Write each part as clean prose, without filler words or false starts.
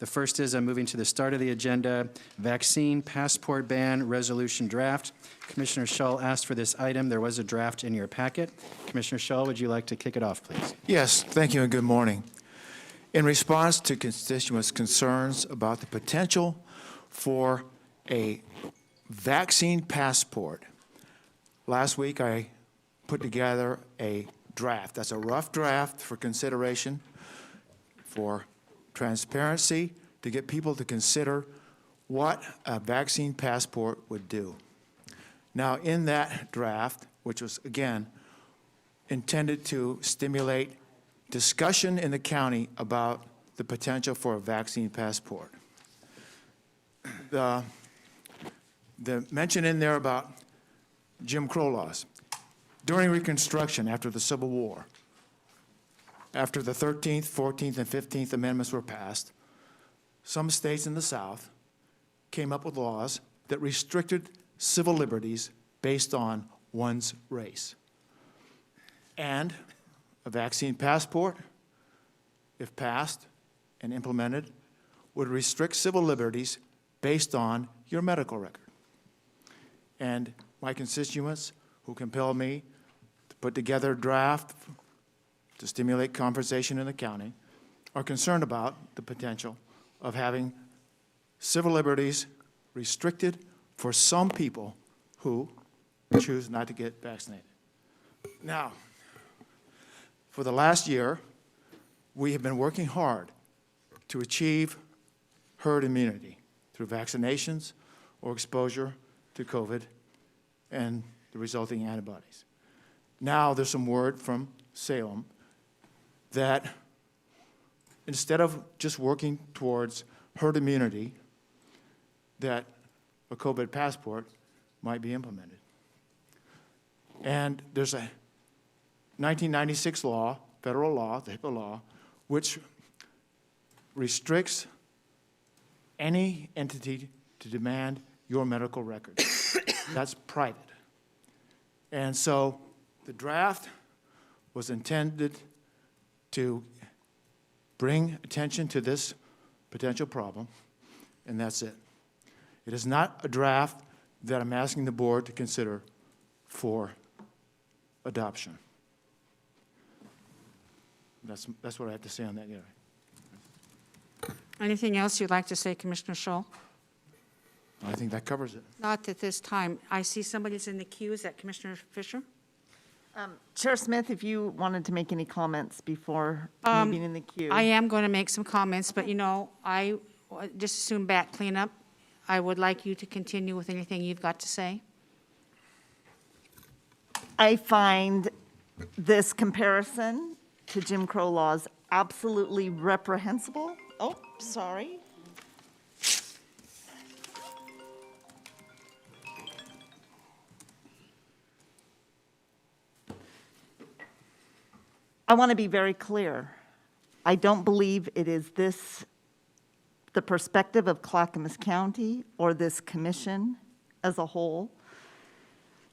The first is moving to the start of the agenda, vaccine passport ban resolution draft. Commissioner Shull asked for this item. There was a draft in your packet. Commissioner Shull, would you like to kick it off, please? Yes, thank you and good morning. In response to constituents' concerns about the potential for a vaccine passport, last week I put together a draft. That's a rough draft for consideration, for transparency, to get people to consider what a vaccine passport would do. Now, in that draft, which was, again, intended to stimulate discussion in the county about the potential for a vaccine passport, the mention in there about Jim Crow laws. During Reconstruction, after the Civil War, after the 13th, 14th, and 15th Amendments were passed, some states in the South came up with laws that restricted civil liberties based on one's race. And a vaccine passport, if passed and implemented, would restrict civil liberties based on your medical record. And my constituents who compelled me to put together a draft to stimulate conversation in the county are concerned about the potential of having civil liberties restricted for some people who choose not to get vaccinated. Now, for the last year, we have been working hard to achieve herd immunity through vaccinations or exposure to COVID and the resulting antibodies. Now there's some word from Salem that instead of just working towards herd immunity, that a COVID passport might be implemented. And there's a 1996 law, federal law, the HIPAA law, which restricts any entity to demand your medical record. That's private. And so the draft was intended to bring attention to this potential problem, and that's it. It is not a draft that I'm asking the board to consider for adoption. That's what I have to say on that area. Anything else you'd like to say, Commissioner Shull? I think that covers it. Not at this time. I see somebody's in the queue. Is that Commissioner Fisher? Chair Smith, if you wanted to make any comments before moving in the queue. I am going to make some comments, but, you know, I just assume back cleanup. I would like you to continue with anything you've got to say. I find this comparison to Jim Crow laws absolutely reprehensible. Oh, sorry. I want to be very clear. I don't believe it is the perspective of Clackamas County or this commission as a whole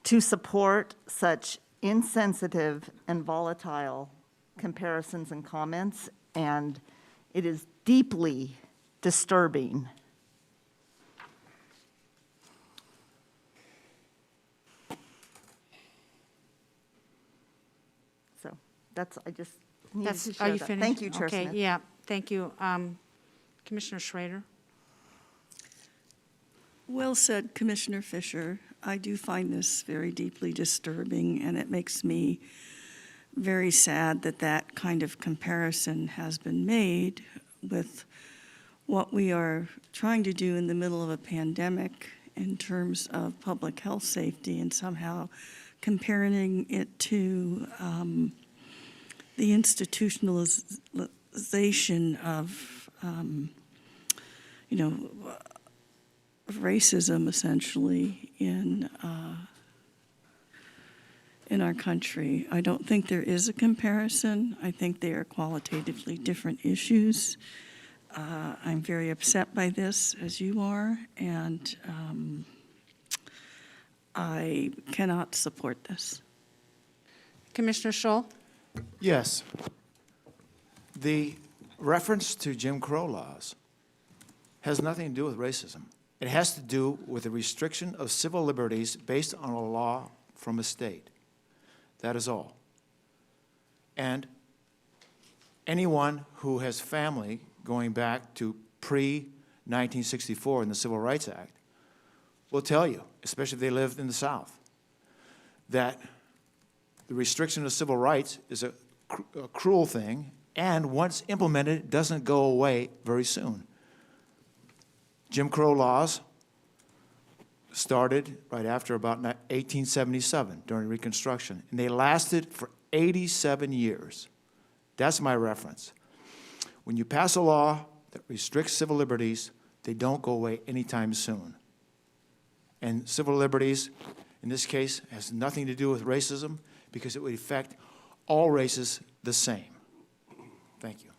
to support such insensitive and volatile comparisons and comments, and it is deeply disturbing. So that's, I just needed to share Are you that. finished? Thank you, Chair Okay, Smith. yeah, thank you. Commissioner Schrader? Well said, Commissioner Fisher. I do find this very deeply disturbing, and it makes me very sad that that kind of comparison has been made with what we are trying to do in the middle of a pandemic in terms of public health safety, and somehow comparing it to the institutionalization of, racism essentially in our country. I don't think there is a comparison. I think they are qualitatively different issues. I'm very upset by this, as you are, and I cannot support this. Commissioner Shull? Yes. The reference to Jim Crow laws has nothing to do with racism. It has to do with the restriction of civil liberties based on a law from a state. That is all. And anyone who has family going back to pre-1964 in the Civil Rights Act will tell you, especially if they lived in the South, that the restriction of civil rights is a cruel thing, and once implemented, doesn't go away very soon. Jim Crow laws started right after about 1877 during Reconstruction, and they lasted for 87 years. That's my reference. When you pass a law that restricts civil liberties, they don't go away anytime soon. And civil liberties, in this case, has nothing to do with racism because it would affect all races the same. Thank you.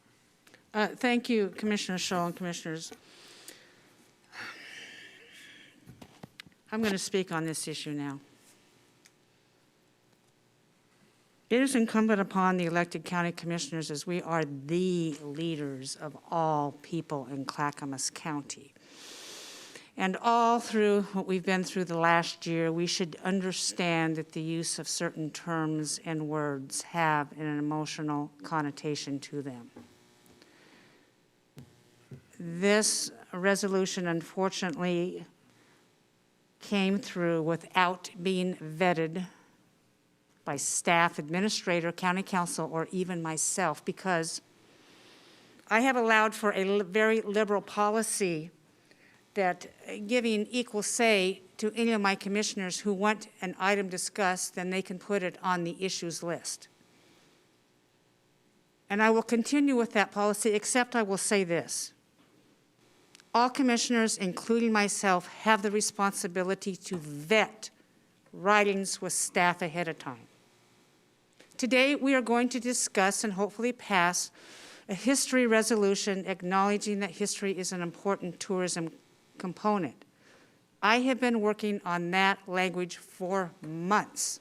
Thank you, Commissioner Shull and Commissioners. I'm going to speak on this issue now. It is incumbent upon the elected county commissioners, as we are the leaders of all people in Clackamas County. And all through what we've been through the last year, we should understand that the use of certain terms and words have an emotional connotation to them. This resolution, unfortunately, came through without being vetted by staff, administrator, county council, or even myself, because I have allowed for a very liberal policy that giving equal say to any of my commissioners who want an item discussed, then they can put it on the issues list. And I will continue with that policy, except I will say this. All commissioners, including myself, have the responsibility to vet writings with staff ahead of time. Today, we are going to discuss and hopefully pass a history resolution acknowledging that history is an important tourism component. I have been working on that language for months.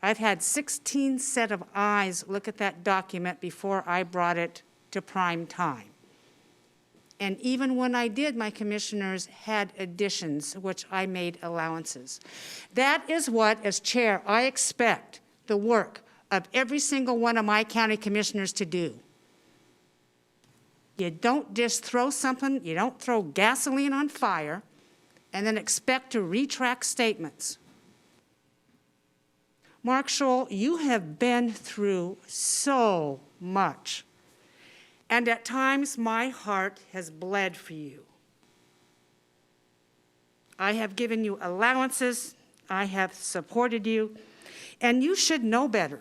I've had 16 set of eyes look at that document before I brought it to prime time. And even when I did, my commissioners had additions, which I made allowances. That is what, as chair, I expect the work of every single one of my county commissioners to do. You don't just throw something, you don't throw gasoline on fire and then expect to retract statements. Mark Shull, you have been through so much. And at times, my heart has bled for you. I have given you allowances, I have supported you, and you should know better.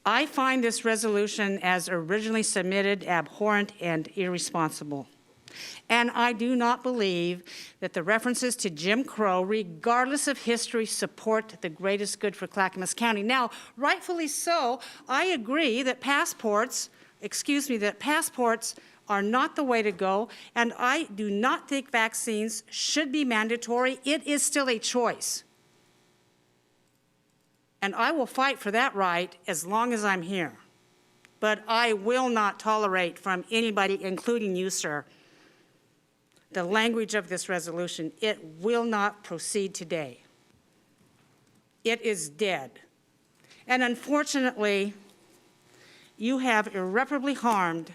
I find this resolution as originally submitted abhorrent and irresponsible. And I do not believe that the references to Jim Crow, regardless of history, support the greatest good for Clackamas County. Now, rightfully so, I agree that passports are not the way to go, and I do not think vaccines should be mandatory. It is still a choice. And I will fight for that right as long as I'm here. But I will not tolerate from anybody, including you, sir, the language of this resolution. It will not proceed today. It is dead. And unfortunately, you have irreparably harmed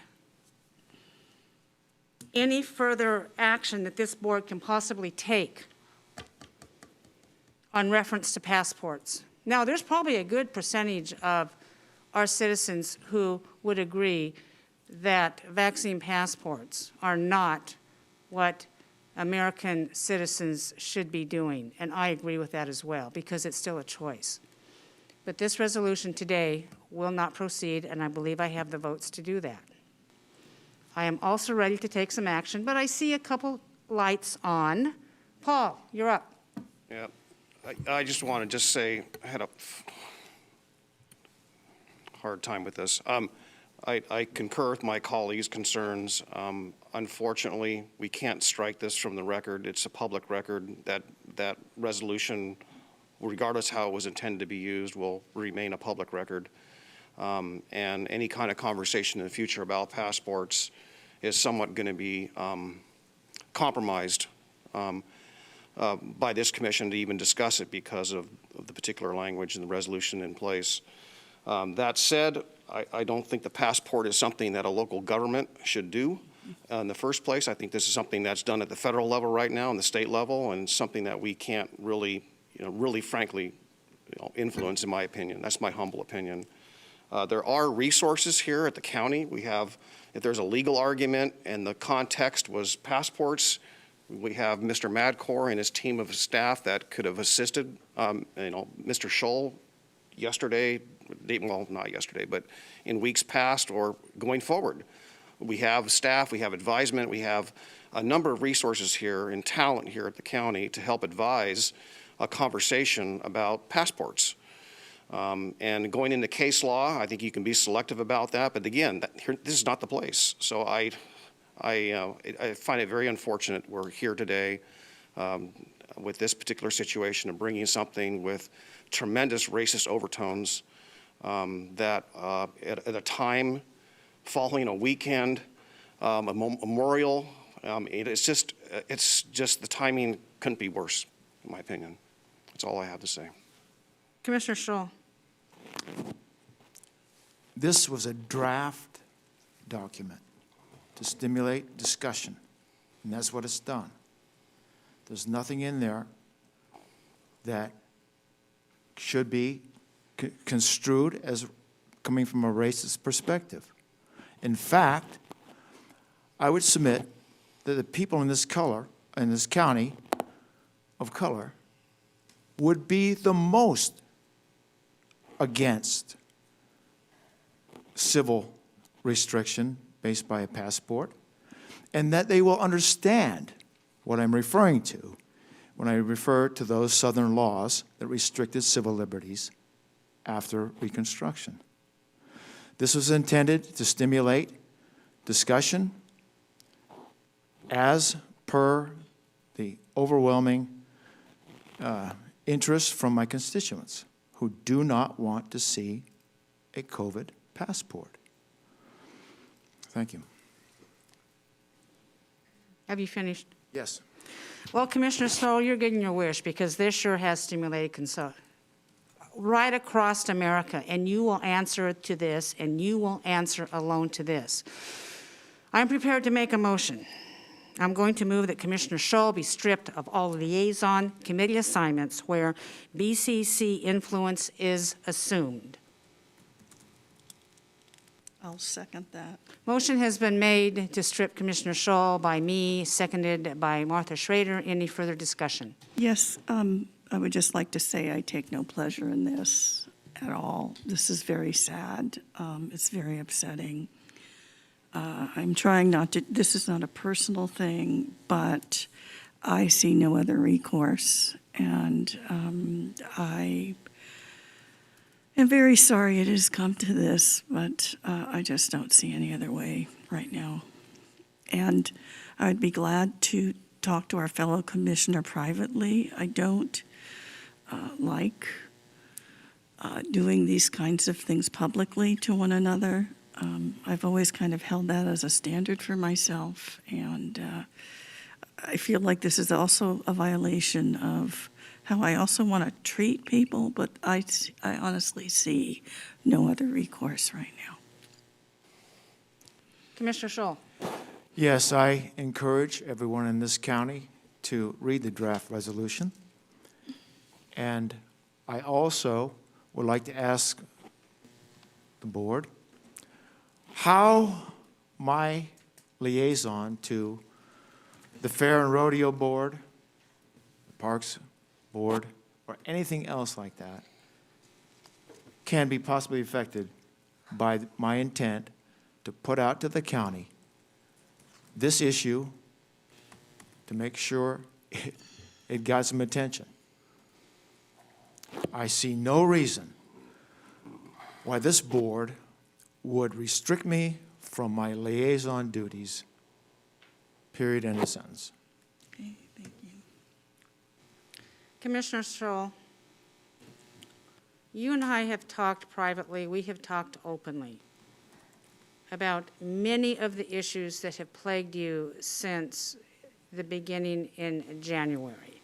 any further action that this board can possibly take on reference to passports. Now, there's probably a good percentage of our citizens who would agree that vaccine passports are not what American citizens should be doing, and I agree with that as well, because it's still a choice. But this resolution today will not proceed, and I believe I have the votes to do that. I am also ready to take some action, but I see a couple lights on. Paul, you're up. Yeah, I just want to just say I had a hard time with this. I concur with my colleagues' concerns. Unfortunately, we can't strike this from the record. It's a public record. That resolution, regardless how it was intended to be used, will remain a public record. And any kind of conversation in the future about passports is somewhat going to be compromised by this commission to even discuss it because of the particular language and the resolution in place. That said, I don't think the passport is something that a local government should do in the first place. I think this is something that's done at the federal level right now and the state level, and something that we can't really, really frankly, influence, in my opinion. That's my humble opinion. There are resources here at the county. We have, if there's a legal argument and the context was passports, we have Mr. Madcore and his team of staff that could have assisted, Mr. Shull yesterday, well, not yesterday, but in weeks past or going forward. We have staff, we have advisement, we have a number of resources here and talent here at the county to help advise a conversation about passports. And going into case law, I think you can be selective about that, but again, this is not the place. So I find it very unfortunate we're here today with this particular situation of bringing something with tremendous racist overtones that at a time following a weekend, a memorial, it's just the timing couldn't be worse, in my opinion. That's all I have to say. Commissioner Shull. This was a draft document to stimulate discussion, and that's what it's done. There's nothing in there that should be construed as coming from a racist perspective. In fact, I would submit that the people in this county of color, would be the most against civil restriction based by a passport, and that they will understand what I'm referring to when I refer to those Southern laws that restricted civil liberties after Reconstruction. This was intended to stimulate discussion as per the overwhelming interest from my constituents who do not want to see a COVID passport. Thank you. Have you finished? Yes. Well, Commissioner Shull, you're getting your wish, because this sure has stimulated concern right across America, and you will answer to this, and you will answer alone to this. I'm prepared to make a motion. I'm going to move that Commissioner Shull be stripped of all liaison committee assignments where BCC influence is assumed. I'll second that. Motion has been made to strip Commissioner Shull by me, seconded by Martha Schrader. Any further discussion? Yes, I would just like to say I take no pleasure in this at all. This is very sad. It's very upsetting. I'm trying not to, this is not a personal thing, but I see no other recourse. And I am very sorry it has come to this, but I just don't see any other way right now. And I'd be glad to talk to our fellow commissioner privately. I don't like doing these kinds of things publicly to one another. I've always kind of held that as a standard for myself, and I feel like this is also a violation of how I also want to treat people, but I honestly see no other recourse right now. Commissioner Shull. Yes, I encourage everyone in this county to read the draft resolution. And I also would like to ask the board how my liaison to the Fair and Rodeo Board, the Parks Board, or anything else like that can be possibly affected by my intent to put out to the county this issue to make sure it got some attention. I see no reason why this board would restrict me from my liaison duties, period, end of sentence. Okay, thank you. Commissioner Shull. You and I have talked privately, we have talked openly about many of the issues that have plagued you since the beginning in January.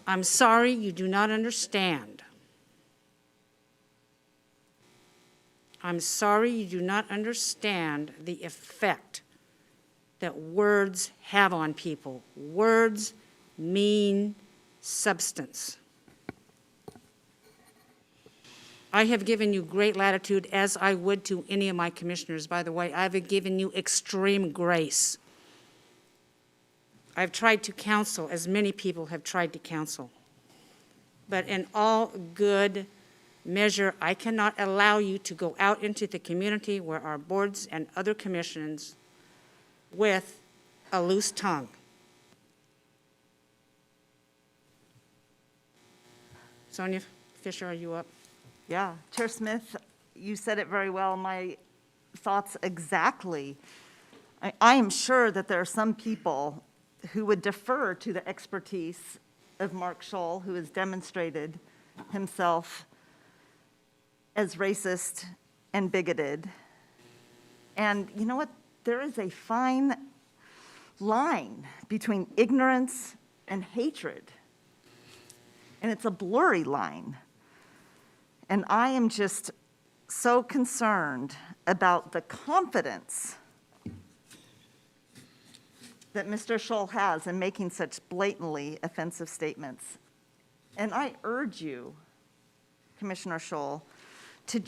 I'm sorry you do not understand. I'm sorry you do not understand the effect that words have on people. Words mean substance. I have given you great latitude, as I would to any of my commissioners. By the way, I've given you extreme grace. I've tried to counsel, as many people have tried to counsel. But in all good measure, I cannot allow you to go out into the community where our boards and other commissions with a loose tongue. Sonia Fisher, are you up? Yeah, Chair Smith, you said it very well. My thoughts exactly. I am sure that there are some people who would defer to the expertise of Mark Shull, who has demonstrated himself as racist and bigoted. And you know what? There is a fine line between ignorance and hatred. And it's a blurry line. And I am just so concerned about the confidence that Mr. Shull has in making such blatantly offensive statements. And I urge you, Commissioner Shull, to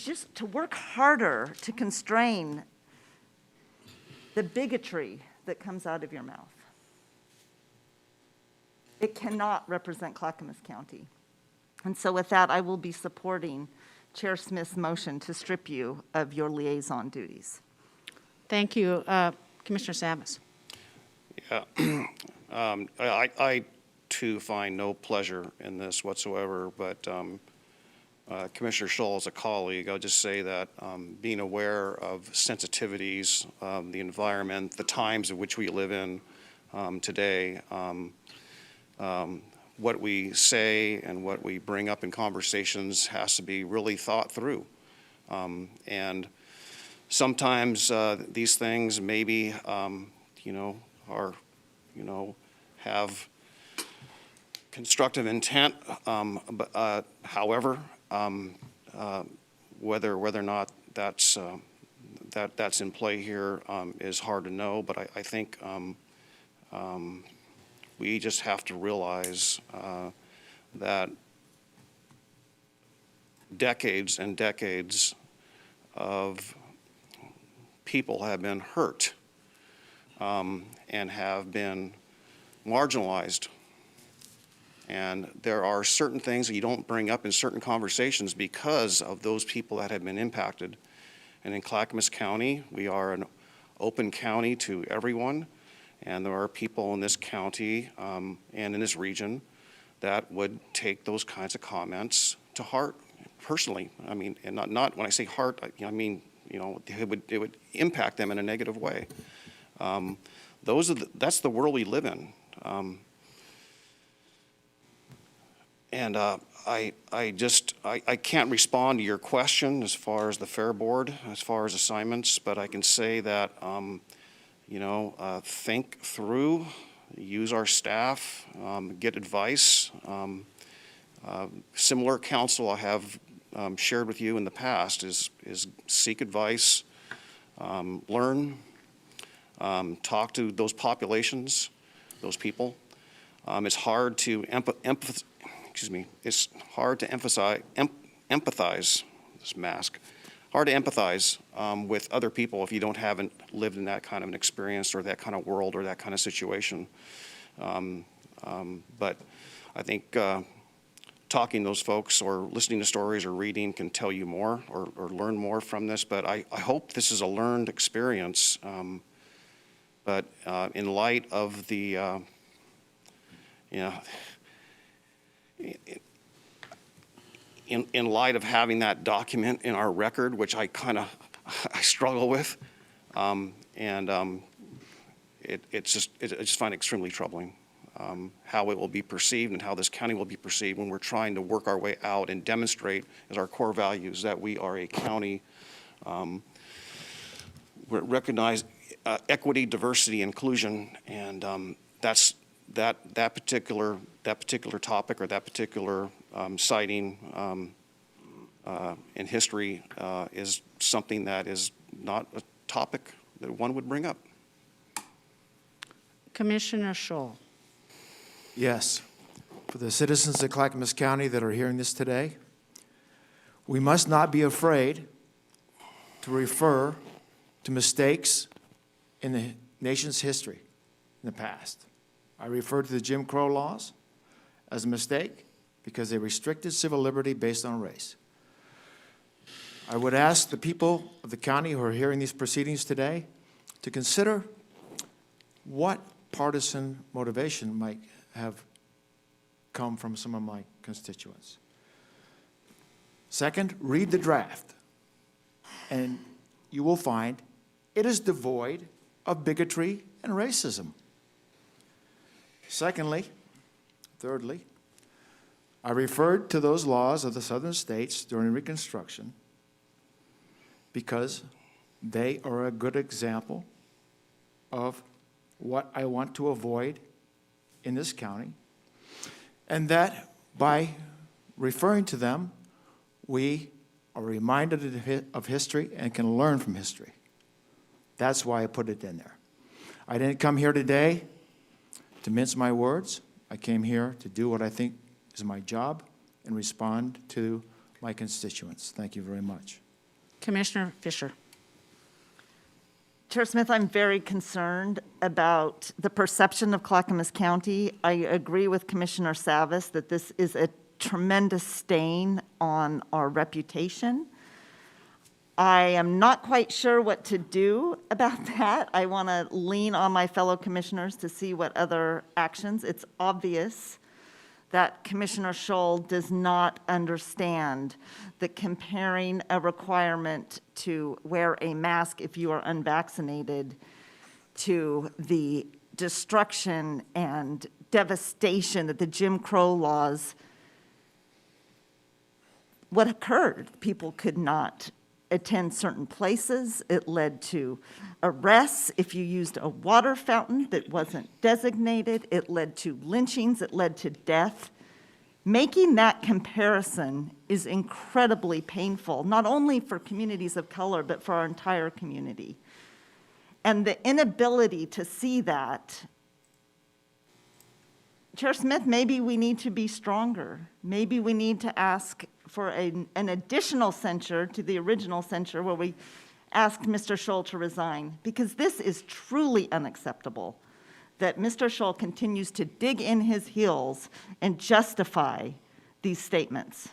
work harder to constrain the bigotry that comes out of your mouth. It cannot represent Clackamas County. And so with that, I will be supporting Chair Smith's motion to strip you of your liaison duties. Thank you. Commissioner Savas. Yeah. I too find no pleasure in this whatsoever, but Commissioner Shull is a colleague. I'll just say that being aware of sensitivities, the environment, the times in which we live in today, what we say and what we bring up in conversations has to be really thought through. And sometimes these things maybe, have constructive intent. However, whether or not that's in play here is hard to know. But I think we just have to realize that decades and decades of people have been hurt and have been marginalized. And there are certain things that you don't bring up in certain conversations because of those people that have been impacted. And in Clackamas County, we are an open county to everyone. And there are people in this county and in this region that would take those kinds of comments to heart personally. I mean, and not when I say heart, I mean, it would impact them in a negative way. That's the world we live in. And I can't respond to your question as far as the Fair Board, as far as assignments, but I can say that, think through, use our staff, get advice. Similar counsel I have shared with you in the past is seek advice, learn, talk to those populations, those people. It's hard to empathize, this mask, hard to empathize with other people if you haven't lived in that kind of an experience or that kind of world or that kind of situation. But I think talking to those folks or listening to stories or reading can tell you more or learn more from this. But I hope this is a learned experience. But in light of the, in light of having that document in our record, which I struggle with, I just find it extremely troubling. how it will be perceived and how this county will be perceived when we're trying to work our way out and demonstrate as our core values that we are a county, we recognize equity, diversity, inclusion, and that's that particular topic or that particular citing in history is something that is not a topic that one would bring up. Commissioner Shull. Yes. For the citizens of Clackamas County that are hearing this today, we must not be afraid to refer to mistakes in the nation's history in the past. I refer to the Jim Crow laws as a mistake because they restricted civil liberty based on race. I would ask the people of the county who are hearing these proceedings today to consider what partisan motivation might have come from some of my constituents. Second, read the draft, and you will find it is devoid of bigotry and racism. Thirdly, I referred to those laws of the southern states during Reconstruction because they are a good example of what I want to avoid in this county, and that by referring to them, we are reminded of history and can learn from history. That's why I put it in there. I didn't come here today to mince my words. I came here to do what I think is my job and respond to my constituents. Thank you very much. Commissioner Fisher. Chair Smith, I'm very concerned about the perception of Clackamas County. I agree with Commissioner Savas that this is a tremendous stain on our reputation. I am not quite sure what to do about that. I want to lean on my fellow commissioners to see what other actions. It's obvious that Commissioner Shull does not understand that comparing a requirement to wear a mask if you are unvaccinated to the destruction and devastation that the Jim Crow laws, what occurred, people could not attend certain places. It led to arrests if you used a water fountain that wasn't designated. It led to lynchings. It led to death. Making that comparison is incredibly painful, not only for communities of color, but for our entire community. And the inability to see that, Chair Smith, maybe we need to be stronger. Maybe we need to ask for an additional censure to the original censure where we asked Mr. Shull to resign, because this is truly unacceptable that Mr. Shull continues to dig in his heels and justify these statements.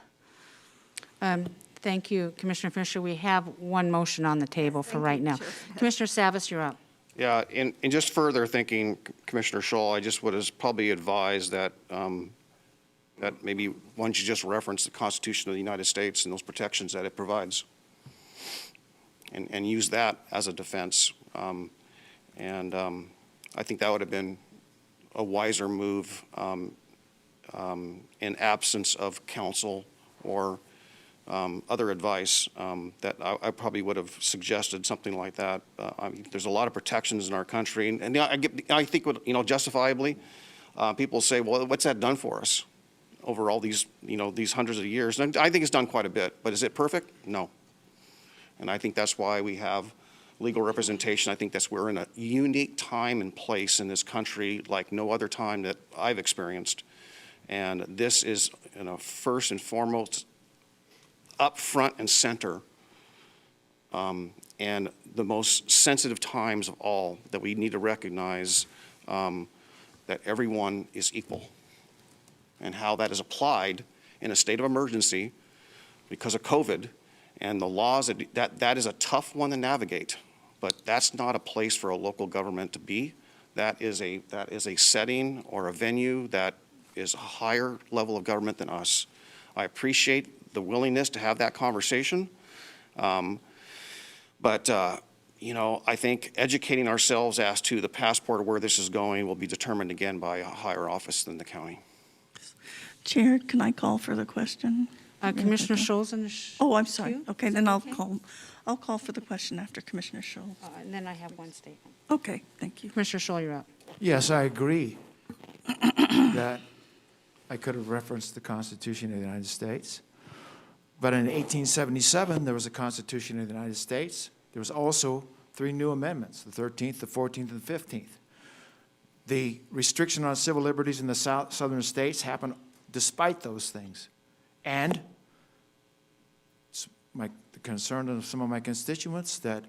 Thank you, Commissioner Fisher. We have one motion on the table for right now. Commissioner Savas, you're up. Yeah, and just further thinking, Commissioner Shull, I just would have probably advised that that maybe one should just reference the Constitution of the United States and those protections that it provides, and use that as a defense. I think that would have been a wiser move in absence of counsel or other advice. That I probably would have suggested something like that. I mean, there's a lot of protections in our country, and I think, justifiably, people say, "Well, what's that done for us over all these, these hundreds of years?" And I think it's done quite a bit, but is it perfect? No. And I think that's why we have legal representation. I think that's we're in a unique time and place in this country like no other time that I've experienced, and this is, first and foremost, up front and center, and the most sensitive times of all, that we need to recognize that everyone is equal, and how that is applied in a state of emergency because of COVID and the laws. That is a tough one to navigate, but that's not a place for a local government to be. That is a setting or a venue that is a higher level of government than us. I appreciate the willingness to have that conversation, but I think educating ourselves as to the passport or where this is going will be determined again by a higher office than the county. Chair, can I call for the question? Commissioner Scholl's in the Oh, I'm sorry. queue? Okay, Is then that I'll okay? call for the question after Commissioner Shull. And then I have one statement. Okay, thank you. Commissioner Scholl, you're up. Yes, I agree that I could have referenced the Constitution of the United States. But in 1877, there was a Constitution of the United States. There was also 3 new amendments, the 13th, the 14th, and the 15th. The restriction on civil liberties in the southern states happened despite those things. And the concern of some of my constituents that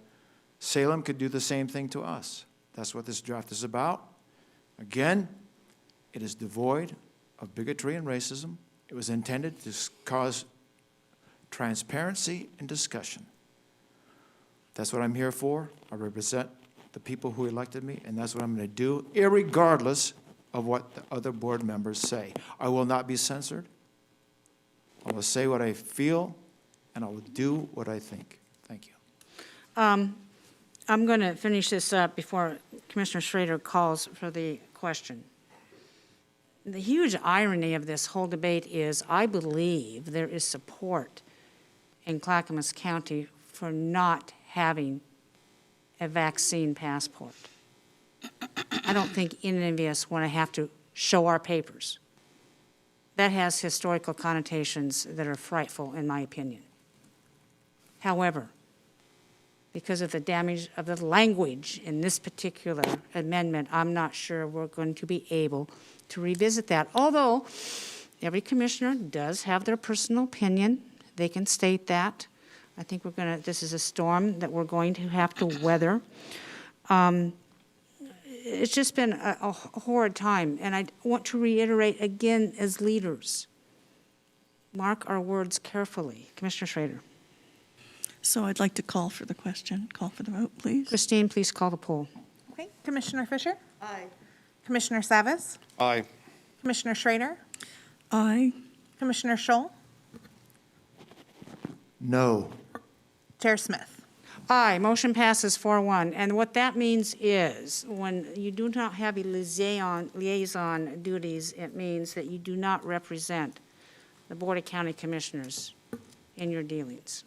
Salem could do the same thing to us. That's what this draft is about. Again, it is devoid of bigotry and racism. It was intended to cause transparency and discussion. That's what I'm here for. I represent the people who elected me, and that's what I'm going to do, irregardless of what the other board members say. I will not be censored. I will say what I feel, and I will do what I think. Thank you. I'm going to finish this up before Commissioner Schrader calls for the question. The huge irony of this whole debate is I believe there is support in Clackamas County for not having a vaccine passport. I don't think any of us want to have to show our papers. That has historical connotations that are frightful, in my opinion. However, because of the damage of the language in this particular amendment, I'm not sure we're going to be able to revisit that. Although every commissioner does have their personal opinion, they can state that. I think this is a storm that we're going to have to weather. It's just been a horrid time, and I want to reiterate again as leaders, mark our words carefully. Commissioner Schrader. So I'd like to call for the question. Call for the vote, please. Christine, please call the poll. Okay, Commissioner Fisher? Aye. Commissioner Savas? Aye. Commissioner Schrader? Aye. Commissioner Shull? No. Chair Smith? Aye, motion passes 4-1. And what that means is, when you do not have a liaison duties, it means that you do not represent the Board of County Commissioners in your dealings.